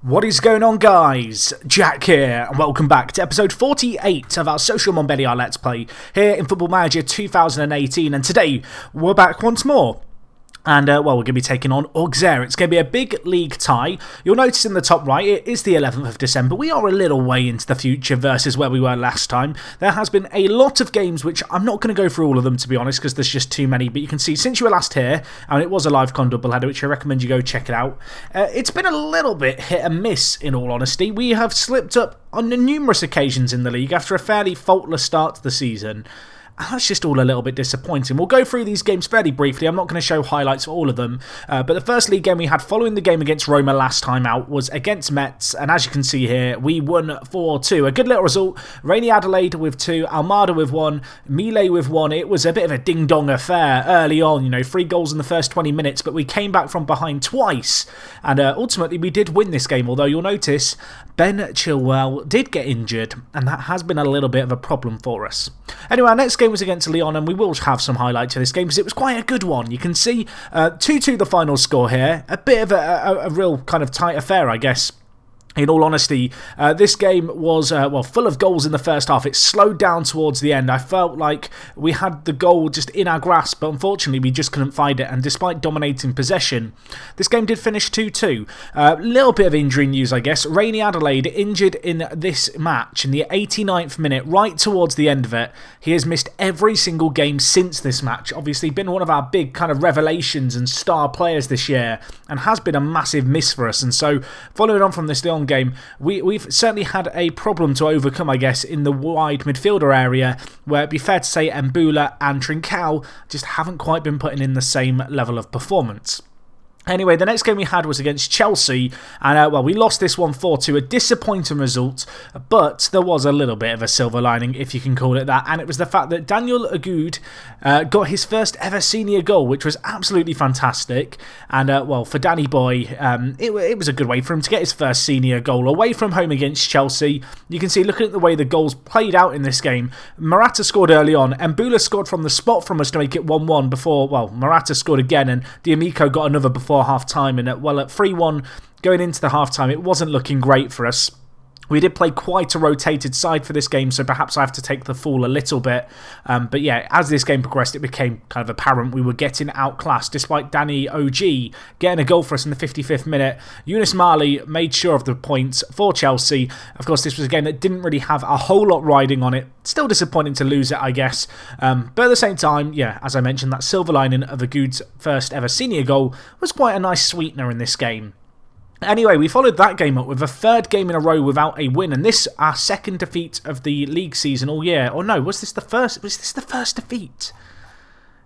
What is going on, guys? Jack here, and welcome back to episode 48 of our Social Montbéliard Let's Play here in Football Manager 2018, and today we're back once more. And, we're going to be taking on Auxerre. It's going to be a big league tie. You'll notice in the top right, it is the 11th of December. We are a little way into the future versus where we were last time. There has been a lot of games, which I'm not going to go through all of them, to be honest, because there's just too many. But you can see, since you were last here, and it was a live con doubleheader, which I recommend you go check it out, it's been a little bit hit and miss, in all honesty. We have slipped up on numerous occasions in the league after a fairly faultless start to the season. And that's just all a little bit disappointing. We'll go through these games fairly briefly. I'm not going to show highlights for all of them. But the first league game we had following the game against Roma last time out was against Metz. And as you can see here, we won 4-2. A good little result. Rainy Adelaide with 2. Almada with 1. Miele with 1. It was a bit of a ding-dong affair early on. You know, 3 goals in the first 20 minutes. But we came back from behind twice. And ultimately, we did win this game. Although you'll notice, Ben Chilwell did get injured. And that has been a little bit of a problem for us. Anyway, our next game was against Lyon, and we will have some highlights of this game because it was quite a good one. You can see 2-2 the final score here. A bit of a real kind of tight affair, I guess. In all honesty, this game was, full of goals in the first half. It slowed down towards the end. I felt like we had the goal just in our grasp, but unfortunately we just couldn't find it. And despite dominating possession, this game did finish 2-2. A little bit of injury news, I guess. Rainy Adelaide injured in this match in the 89th minute, right towards the end of it. He has missed every single game since this match. Obviously been one of our big kind of revelations and star players this year, and has been a massive miss for us. And so, following on from this Lyon game, we've certainly had a problem to overcome, I guess, in the wide midfielder area, where it'd be fair to say Mbula and Trincao just haven't quite been putting in the same level of performance. Anyway, the next game we had was against Chelsea, and we lost this one 4-2, a disappointing result, but there was a little bit of a silver lining, if you can call it that, and it was the fact that Daniel Agoud got his first ever senior goal, which was absolutely fantastic, and for Danny Boy, it was a good way for him to get his first senior goal away from home against Chelsea. You can see, looking at the way the goals played out in this game, Morata scored early on, and Mbula scored from the spot from us to make it 1-1 before, Morata scored again, and D'Amico got another before half-time, and at 3-1 going into the half-time, it wasn't looking great for us. We did play quite a rotated side for this game, so perhaps I have to take the fall a little bit. But yeah, as this game progressed, it became kind of apparent we were getting outclassed. Despite Danny OG getting a goal for us in the 55th minute, Younes Mali made sure of the points for Chelsea. Of course, this was a game that didn't really have a whole lot riding on it. Still disappointing to lose it, I guess. But at the same time, yeah, as I mentioned, that silver lining of Agoud's first ever senior goal was quite a nice sweetener in this game. Anyway, we followed that game up with a third game in a row without a win, and this our second defeat of the league season all year. Or no, was this the first defeat?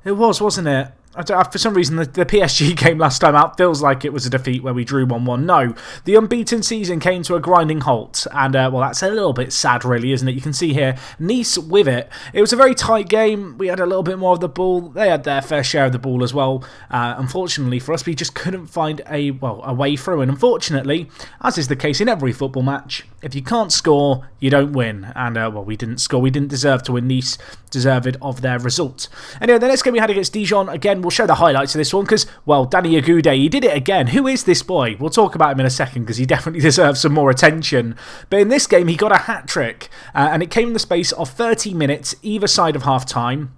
It was, wasn't it? For some reason, the PSG game last time out feels like it was a defeat where we drew 1-1. No, the unbeaten season came to a grinding halt, and that's a little bit sad, really, isn't it? You can see here, Nice with it. It was a very tight game. We had a little bit more of the ball. They had their fair share of the ball as well. Unfortunately for us, we just couldn't find a way through, and unfortunately, as is the case in every football match, if you can't score, you don't win. And, we didn't score. We didn't deserve to win. Nice deserved of their result. Anyway, the next game we had against Dijon, again, we'll show the highlights of this one because, Danny Agoud, he did it again. Who is this boy? We'll talk about him in a second because he definitely deserves some more attention. But in this game, he got a hat-trick, and it came in the space of 30 minutes either side of half-time.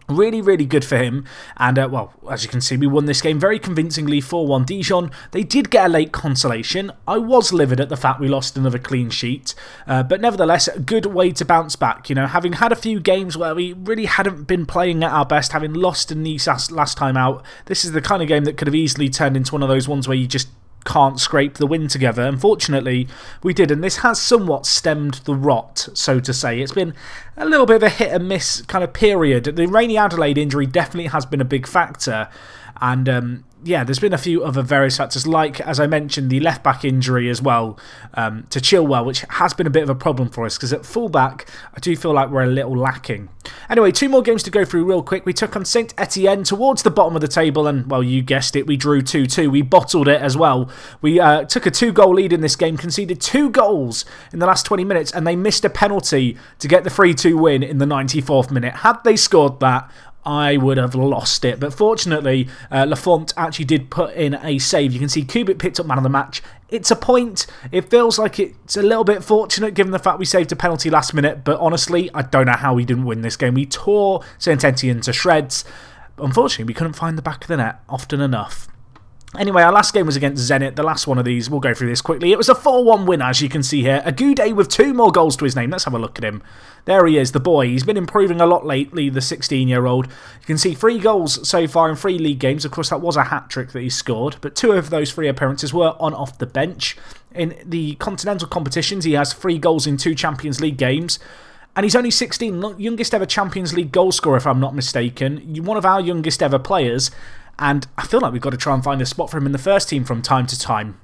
Really, really good for him. And, as you can see, we won this game very convincingly 4-1. Dijon, they did get a late consolation. I was livid at the fact we lost another clean sheet. But nevertheless, a good way to bounce back. You know, having had a few games where we really hadn't been playing at our best, having lost to Nice last time out, this is the kind of game that could have easily turned into one of those ones where you just can't scrape the win together. Unfortunately, we did, and this has somewhat stemmed the rot, so to say. It's been a little bit of a hit and miss kind of period. The Rainy Adelaide injury definitely has been a big factor, and there's been a few other various factors, like, as I mentioned, the left-back injury as well to Chilwell, which has been a bit of a problem for us, because at full-back, I do feel like we're a little lacking. Anyway, 2 more games to go through real quick. We took on Saint Etienne towards the bottom of the table, and, you guessed it, we drew 2-2. We bottled it as well. We took a 2-goal lead in this game, conceded 2 goals in the last 20 minutes, and they missed a penalty to get the 3-2 win in the 94th minute. Had they scored that, I would have lost it. But fortunately, Lafont actually did put in a save. You can see Kubik picked up man of the match. It's a point. It feels like it's a little bit fortunate given the fact we saved a penalty last minute. But honestly, I don't know how we didn't win this game. We tore Saint-Etienne to shreds. Unfortunately, we couldn't find the back of the net often enough. Anyway, our last game was against Zenit, the last one of these. We'll go through this quickly. It was a 4-1 win, as you can see here. Agude with 2 more goals to his name. Let's have a look at him. There he is, the boy. He's been improving a lot lately, the 16-year-old. You can see 3 goals so far in 3 league games. Of course, that was a hat-trick that he scored, but 2 of those 3 appearances were on off the bench. In the continental competitions, he has 3 goals in 2 Champions League games. And he's only 16, youngest ever Champions League goal scorer, if I'm not mistaken. One of our youngest ever players. And I feel like we've got to try and find a spot for him in the first team from time to time.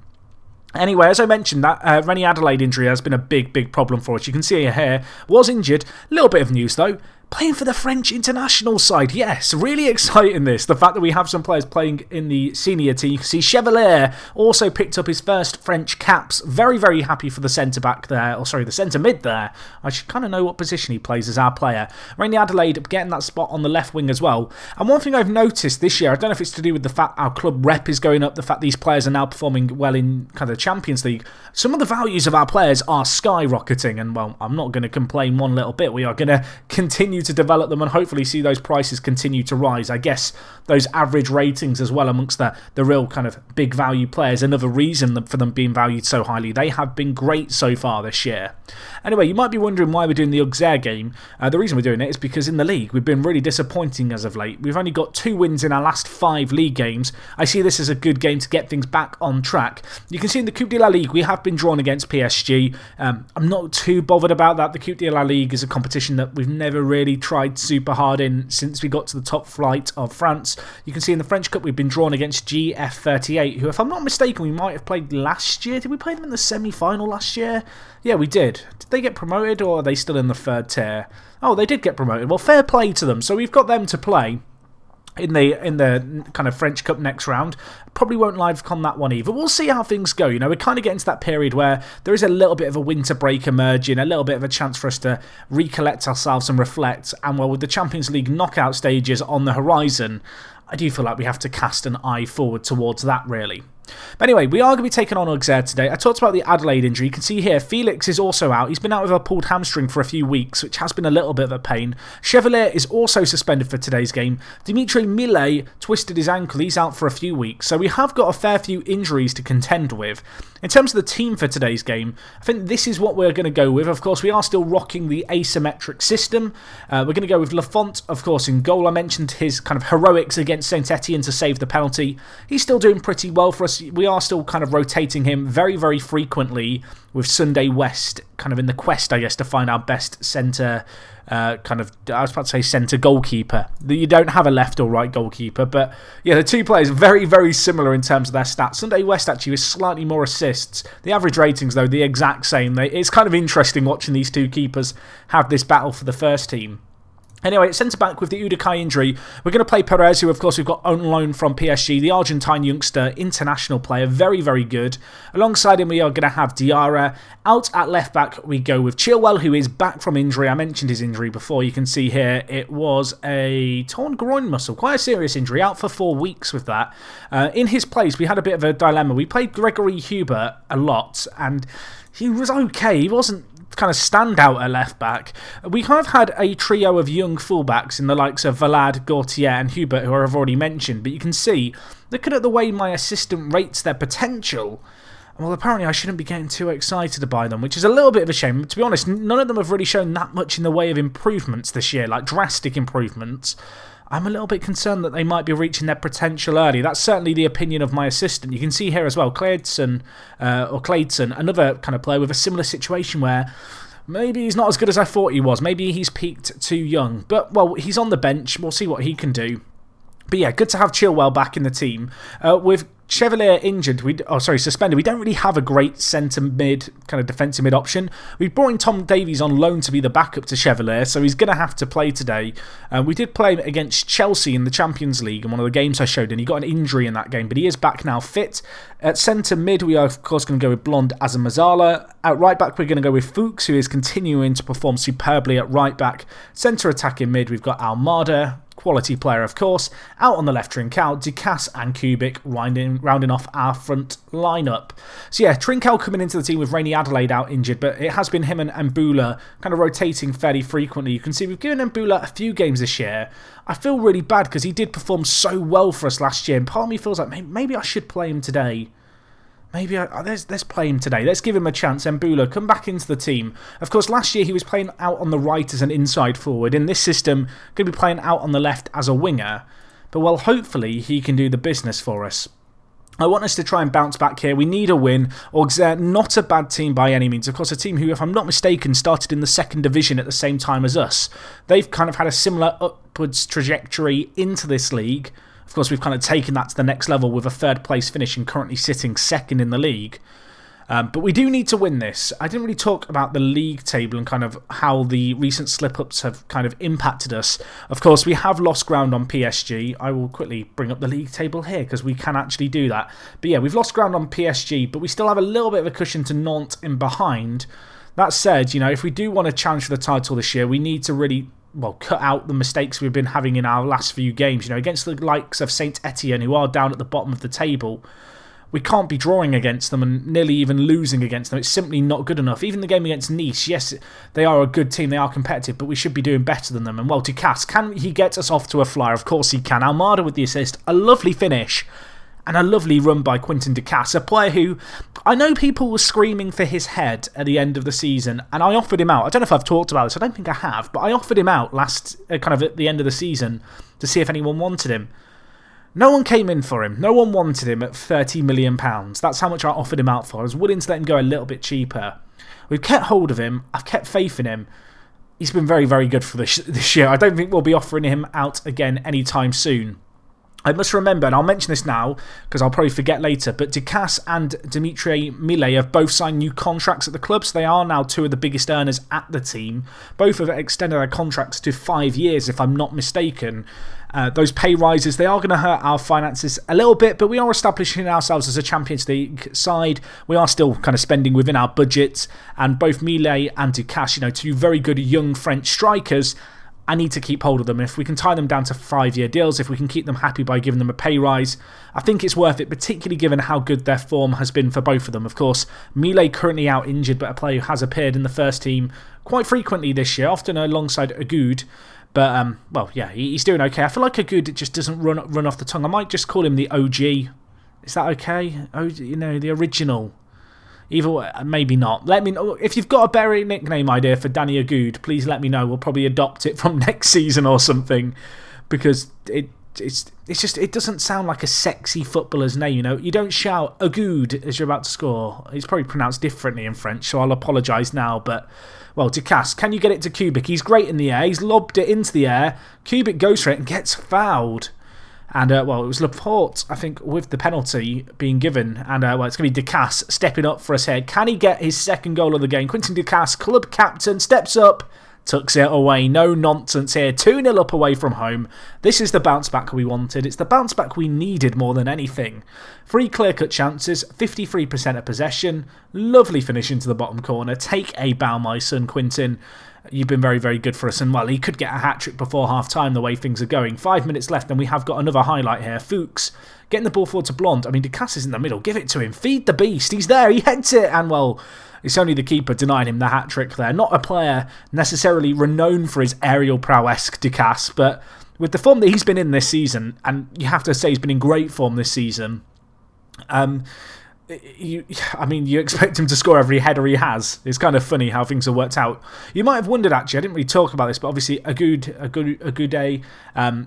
Anyway, as I mentioned, that Rennie Adelaide injury has been a big problem for us. You can see here, was injured. A little bit of news though. Playing for the French international side. Yes, really exciting this. The fact that we have some players playing in the senior team. You can see Chevalier also picked up his first French caps. Very happy for the centre-back there. Or sorry, the centre-mid there. I should kind of know what position he plays as our player. Rennie Adelaide getting that spot on the left wing as well. And one thing I've noticed this year, I don't know if it's to do with the fact our club rep is going up, the fact these players are now performing well in kind of the Champions League. Some of the values of our players are skyrocketing. And well, I'm not going to complain one little bit. We are going to continue to develop them and hopefully see those prices continue to rise. I guess those average ratings as well amongst the real kind of big value players, another reason for them being valued so highly. They have been great so far this year. Anyway, you might be wondering why we're doing the Auxerre game. The reason we're doing it is because in the league we've been really disappointing as of late. We've only got 2 wins in our last 5 league games. I see this as a good game to get things back on track. You can see in the Coupe de la Ligue we have been drawn against PSG. I'm not too bothered about that. The Coupe de la Ligue is a competition that we've never really tried super hard in since we got to the top flight of France. You can see in the French Cup we've been drawn against GF38, who, if I'm not mistaken, we might have played last year. Did we play them in the semi-final last year? Yeah, we did. Did they get promoted, or are they still in the 3rd tier? Oh, they did get promoted. Well, fair play to them. So we've got them to play in the kind of French Cup next round. Probably won't live con that one either. We'll see how things go. You know, we're kind of getting to that period where there is a little bit of a winter break emerging, a little bit of a chance for us to recollect ourselves and reflect. And well, with the Champions League knockout stages on the horizon, I do feel like we have to cast an eye forward towards that, really. But anyway, we are going to be taking on Auxerre today. I talked about the Adelaide injury. You can see here, Felix is also out. He's been out with a pulled hamstring for a few weeks, which has been a little bit of a pain. Chevalier is also suspended for today's game. Dimitri Millet twisted his ankle. He's out for a few weeks. So we have got a fair few injuries to contend with. In terms of the team for today's game, I think this is what we're going to go with. Of course, we are still rocking the asymmetric system. We're going to go with Lafont, of course, in goal. I mentioned his kind of heroics against Saint-Etienne to save the penalty. He's still doing pretty well for us. We are still kind of rotating him very frequently with Sunday West kind of in the quest, I guess, to find our best centre I was about to say centre goalkeeper. You don't have a left or right goalkeeper, but yeah, the 2 players very similar in terms of their stats. Sunday West actually with slightly more assists. The average ratings, though, the exact same. It's kind of interesting watching these 2 keepers have this battle for the first team. Anyway, at centre-back with the Udokai injury, we're going to play Perez, who of course we've got on loan from PSG, the Argentine youngster, international player, very good. Alongside him we are going to have Diarra. Out at left-back we go with Chilwell, who is back from injury. I mentioned his injury before. You can see here it was a torn groin muscle, quite a serious injury, out for 4 weeks with that. In his place we had a bit of a dilemma. We played Gregory Hubert a lot, and he was okay. He wasn't kind of standout at left back. We kind of had a trio of young fullbacks in the likes of Valade, Gautier and Hubert, who I've already mentioned, but you can see, looking at the way my assistant rates their potential, well, apparently I shouldn't be getting too excited by them, which is a little bit of a shame. To be honest, none of them have really shown that much in the way of improvements this year, like drastic improvements. I'm a little bit concerned that they might be reaching their potential early. That's certainly the opinion of my assistant. You can see here as well, Clayton, another kind of player with a similar situation where maybe he's not as good as I thought he was. Maybe he's peaked too young. But, well, he's on the bench. We'll see what he can do. But yeah, good to have Chilwell back in the team. With Chevalier injured, suspended, we don't really have a great centre mid, kind of defensive mid option. We've brought in Tom Davies on loan to be the backup to Chevalier, so he's going to have to play today. We did play against Chelsea in the Champions League in one of the games I showed, and he got an injury in that game, but he is back now fit. At centre mid, we are of course going to go with Blonde Azamazala. At right back, we're going to go with Fuchs, who is continuing to perform superbly at right back. Centre attacking mid, we've got Almada, quality player, of course. Out on the left, Trincao, Ducasse and Kubik rounding off our front lineup. So yeah, Trincao coming into the team with Rainy Adelaide out injured, but it has been him and Mbula kind of rotating fairly frequently. You can see we've given Mbula a few games this year. I feel really bad because he did perform so well for us last year, and part of me feels like maybe I should play him today. Maybe let's play him today. Let's give him a chance. Mbula, come back into the team. Of course, last year he was playing out on the right as an inside forward. In this system, going to be playing out on the left as a winger. But, well, hopefully he can do the business for us. I want us to try and bounce back here. We need a win. Auxerre, not a bad team by any means. Of course, a team who, if I'm not mistaken, started in the second division at the same time as us. They've kind of had a similar upwards trajectory into this league. Of course, we've kind of taken that to the next level with a third place finish and currently sitting second in the league. But we do need to win this. I didn't really talk about the league table and kind of how the recent slip-ups have kind of impacted us. Of course, we have lost ground on PSG. I will quickly bring up the league table here because we can actually do that. But yeah, we've lost ground on PSG, but we still have a little bit of a cushion to Nantes in behind. That said, if we do want to challenge for the title this year, we need to really cut out the mistakes we've been having in our last few games. Against the likes of Saint Etienne, who are down at the bottom of the table, we can't be drawing against them and nearly even losing against them. It's simply not good enough. Even the game against Nice, yes, they are a good team, they are competitive, but we should be doing better than them. And well, Ducasse, can he get us off to a flyer? Of course he can. Almada with the assist, a lovely finish. And a lovely run by Quentin Ducasse, a player who I know people were screaming for his head at the end of the season, and I offered him out. I don't know if I've talked about this, I don't think I have, but I offered him out kind of at the end of the season to see if anyone wanted him. No one came in for him. No one wanted him at £30 million. That's how much I offered him out for. I was willing to let him go a little bit cheaper. We've kept hold of him. I've kept faith in him. He's been very, very good for this year. I don't think we'll be offering him out again anytime soon. I must remember, and I'll mention this now because I'll probably forget later, but Ducasse and Dimitri Millet have both signed new contracts at the club, so they are now two of the biggest earners at the team. Both have extended their contracts to 5 years, if I'm not mistaken. Those pay rises, they are going to hurt our finances a little bit, but we are establishing ourselves as a Champions League side. We are still kind of spending within our budgets, and both Millet and Ducasse, two very good young French strikers, I need to keep hold of them. If we can tie them down to 5-year deals, if we can keep them happy by giving them a pay rise, I think it's worth it, particularly given how good their form has been for both of them. Of course, Millet currently out injured, but a player who has appeared in the first team quite frequently this year, often alongside Agoud. But, yeah, he's doing okay. I feel like Agoud just doesn't run off the tongue. I might just call him the OG. Is that okay? The original. Either maybe not. Let me know if you've got a better nickname idea for Danny Agoud. Please let me know. We'll probably adopt it from next season or something, because it doesn't sound like a sexy footballer's name. You don't shout Agoud as you're about to score. It's probably pronounced differently in French, so I'll apologise now. But well, Ducasse, can you get it to Kubik? He's great in the air. He's lobbed it into the air. Kubik goes for it and gets fouled. And, it was Laporte, I think, with the penalty being given. And, it's going to be Ducasse stepping up for us here. Can he get his second goal of the game? Quentin Ducasse, club captain, steps up, tucks it away. No nonsense here. 2-0 up away from home. This is the bounce back we wanted. It's the bounce back we needed more than anything. 3 clear-cut chances, 53% of possession. Lovely finish into the bottom corner. Take a bow, my son, Quentin. You've been very, very good for us. And, well, he could get a hat-trick before half-time the way things are going. 5 minutes left, and we have got another highlight here. Fuchs getting the ball forward to Blonde. I mean, Ducasse is in the middle. Give it to him. Feed the beast. He's there. He heads it. And, well, it's only the keeper denying him the hat-trick there. Not a player necessarily renowned for his aerial prowess, Ducasse, but with the form that he's been in this season, and you have to say he's been in great form this season, you expect him to score every header he has. It's kind of funny how things have worked out. You might have wondered, actually, I didn't really talk about this, but obviously Agoud,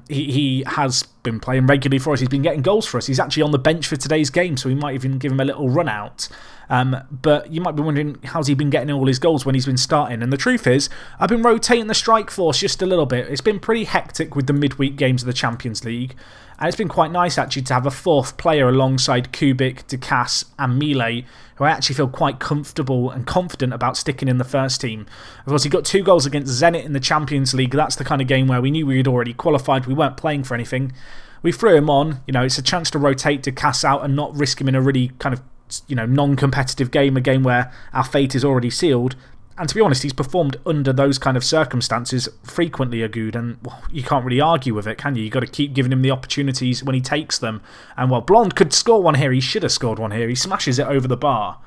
he has been playing regularly for us. He's been getting goals for us. He's actually on the bench for today's game, so we might even give him a little run out. But you might be wondering, how's he been getting all his goals when he's been starting? And the truth is, I've been rotating the strike force just a little bit. It's been pretty hectic with the midweek games of the Champions League. And it's been quite nice, actually, to have a fourth player alongside Kubik, Ducasse and Millet, who I actually feel quite comfortable and confident about sticking in the first team. Of course, he got 2 goals against Zenit in the Champions League. That's the kind of game where we knew we had already qualified. We weren't playing for anything. We threw him on. It's a chance to rotate Ducasse out and not risk him in a really kind of non-competitive game, a game where our fate is already sealed. And to be honest, he's performed under those kind of circumstances frequently, Agoud, and well, you can't really argue with it, can you? You've got to keep giving him the opportunities when he takes them. And while Blonde could score one here, he should have scored one here. He smashes it over the bar.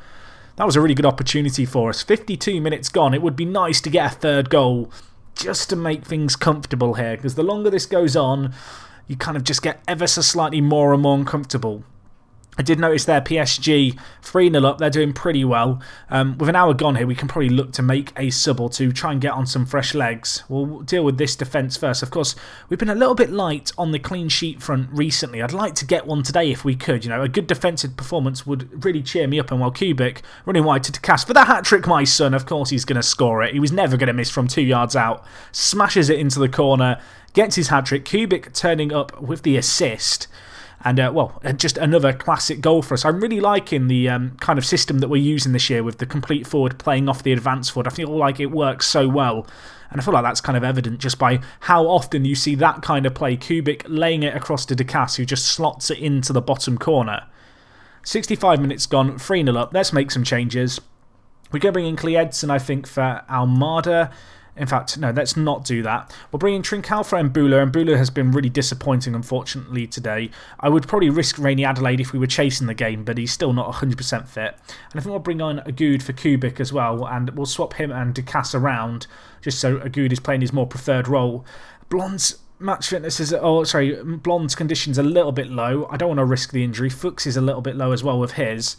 That was a really good opportunity for us. 52 minutes gone. It would be nice to get a third goal just to make things comfortable here, because the longer this goes on, you kind of just get ever so slightly more and more uncomfortable. I did notice there PSG 3-0 up. They're doing pretty well. With an hour gone here, we can probably look to make a sub or two, try and get on some fresh legs. We'll deal with this defence first. Of course, we've been a little bit light on the clean sheet front recently. I'd like to get one today if we could. You know, a good defensive performance would really cheer me up. And while Kubik running wide to Takas for the hat-trick, my son, of course he's going to score it. He was never going to miss from 2 yards out. Smashes it into the corner, gets his hat-trick. Kubik turning up with the assist. And, well, just another classic goal for us. I'm really liking the kind of system that we're using this year with the complete forward playing off the advanced forward. I feel like it works so well. And I feel like that's kind of evident just by how often you see that kind of play. Kubik laying it across to Ducasse, who just slots it into the bottom corner. 65 minutes gone, 3-0 up. Let's make some changes. We're going to bring in Kliedson, I think, for Almada. In fact, no, let's not do that. We'll bring in Trincao for Mbula. Mbula has been really disappointing, unfortunately, today. I would probably risk Rainy Adelaide if we were chasing the game, but he's still not 100% fit. And I think we'll bring on Agoud for Kubik as well, and we'll swap him and Ducasse around, just so Agoud is playing his more preferred role. Blonde's match fitness is... Oh, sorry, Blonde's condition's a little bit low. I don't want to risk the injury. Fuchs is a little bit low as well with his.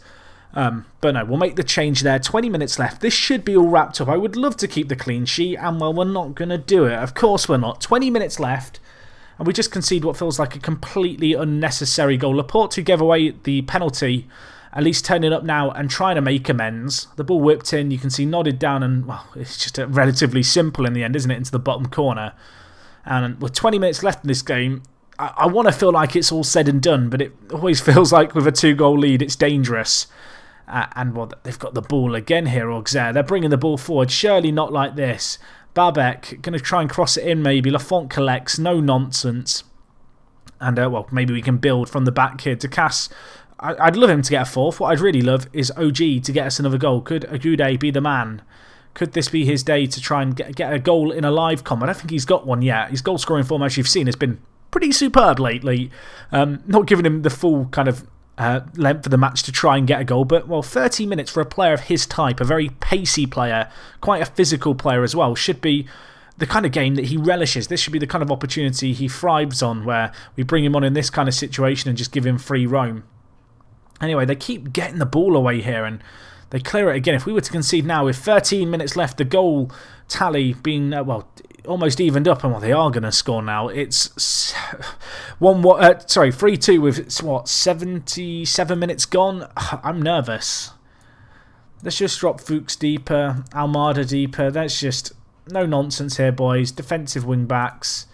But no, we'll make the change there. 20 minutes left. This should be all wrapped up. I would love to keep the clean sheet, and well, we're not going to do it. Of course we're not. 20 minutes left, and we just concede what feels like a completely unnecessary goal. Laporte to give away the penalty, at least turning up now and trying to make amends. The ball whipped in, you can see nodded down, and well, it's just relatively simple in the end, isn't it, into the bottom corner. And with 20 minutes left in this game, I want to feel like it's all said and done, but it always feels like with a 2-goal lead, it's dangerous. And well, they've got the ball again here, Auxerre. They're bringing the ball forward. Surely not like this. Babek going to try and cross it in maybe. Lafont collects. No nonsense. And, well, maybe we can build from the back here. Ducasse, I'd love him to get a fourth. What I'd really love is OG to get us another goal. Could Agude be the man? Could this be his day to try and get a goal in a live com? I don't think he's got one yet. His goal-scoring form, as you've seen, has been pretty superb lately. Not giving him the full kind of length of the match to try and get a goal, but well, 30 minutes for a player of his type, a very pacey player, quite a physical player as well, should be the kind of game that he relishes. This should be the kind of opportunity he thrives on, where we bring him on in this kind of situation and just give him free roam. Anyway, they keep getting the ball away here and they clear it again. If we were to concede now with 13 minutes left, the goal tally being, well, almost evened up, and well, they are going to score now. It's 3-2 with, what, 77 minutes gone? I'm nervous. Let's just drop Fuchs deeper, Almada deeper. That's just no nonsense here, boys. Defensive wing-backs.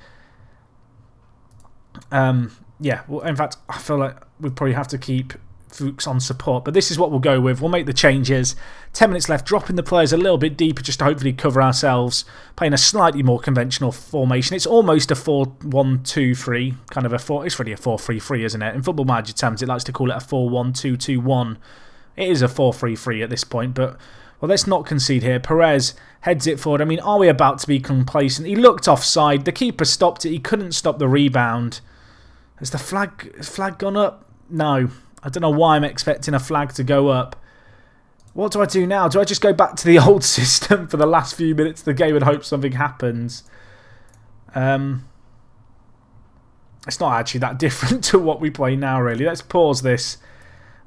Yeah, well, in fact, I feel like we probably have to keep Fuchs on support, but this is what we'll go with. We'll make the changes. 10 minutes left, dropping the players a little bit deeper just to hopefully cover ourselves, playing a slightly more conventional formation. It's almost a 4-1-2-3, kind of a 4. It's really a 4-3-3, isn't it? In Football Manager terms, it likes to call it a 4-1-2-2-1. It is a 4-3-3 at this point, but well, let's not concede here. Perez heads it forward. I mean, are we about to be complacent? He looked offside. The keeper stopped it. He couldn't stop the rebound. Has the flag gone up? No. I don't know why I'm expecting a flag to go up. What do I do now? Do I just go back to the old system for the last few minutes of the game and hope something happens? It's not actually that different to what we play now, really. Let's pause this.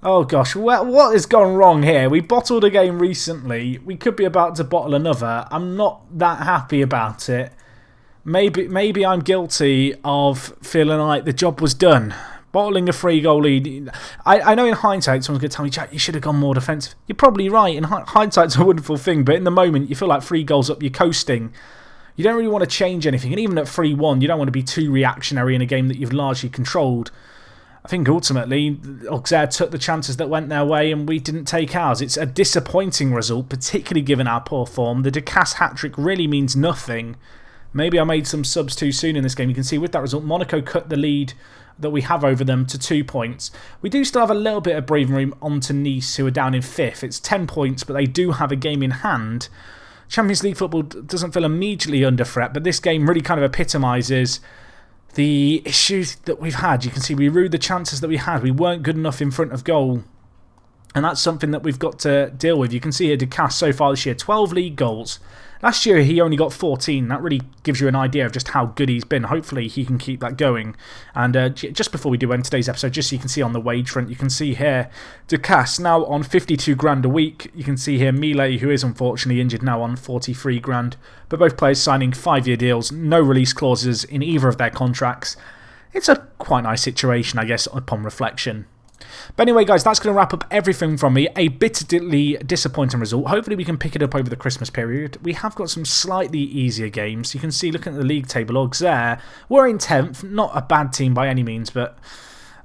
Oh, gosh. What has gone wrong here? We bottled a game recently. We could be about to bottle another. I'm not that happy about it. Maybe I'm guilty of feeling like the job was done. Bottling a 3-goal lead. I know in hindsight someone's going to tell me, Jack, you should have gone more defensive. You're probably right. In hindsight's a wonderful thing, but in the moment you feel like 3 goals up, you're coasting. You don't really want to change anything, and even at 3-1 you don't want to be too reactionary in a game that you've largely controlled. I think ultimately Auxerre took the chances that went their way and we didn't take ours. It's a disappointing result, particularly given our poor form. The Ducasse hat-trick really means nothing. Maybe I made some subs too soon in this game. You can see with that result, Monaco cut the lead that we have over them to 2 points. We do still have a little bit of breathing room onto Nice, who are down in 5th. It's 10 points, but they do have a game in hand. Champions League football doesn't feel immediately under threat, but this game really kind of epitomises the issues that we've had. You can see we ruled the chances that we had. We weren't good enough in front of goal. And that's something that we've got to deal with. You can see here Ducasse so far this year, 12 league goals. Last year he only got 14. That really gives you an idea of just how good he's been. Hopefully he can keep that going. And just before we do end today's episode, just so you can see on the wage front, you can see here Ducasse now on 52 grand a week. You can see here Millet, who is unfortunately injured, now on 43 grand. But both players signing 5-year deals, no release clauses in either of their contracts. It's a quite nice situation, I guess, upon reflection. But anyway, guys, that's going to wrap up everything from me. A bitterly disappointing result. Hopefully we can pick it up over the Christmas period. We have got some slightly easier games. You can see, looking at the league table, Auxerre, we're in 10th. Not a bad team by any means, but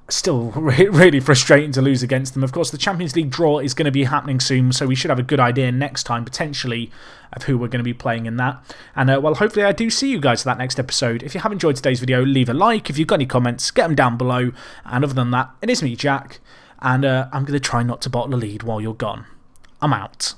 still really frustrating to lose against them. Of course, the Champions League draw is going to be happening soon, so we should have a good idea next time, potentially, of who we're going to be playing in that. And, well, hopefully I do see you guys for that next episode. If you have enjoyed today's video, leave a like. If you've got any comments, get them down below. And other than that, it is me, Jack, and I'm going to try not to bottle a lead while you're gone. I'm out.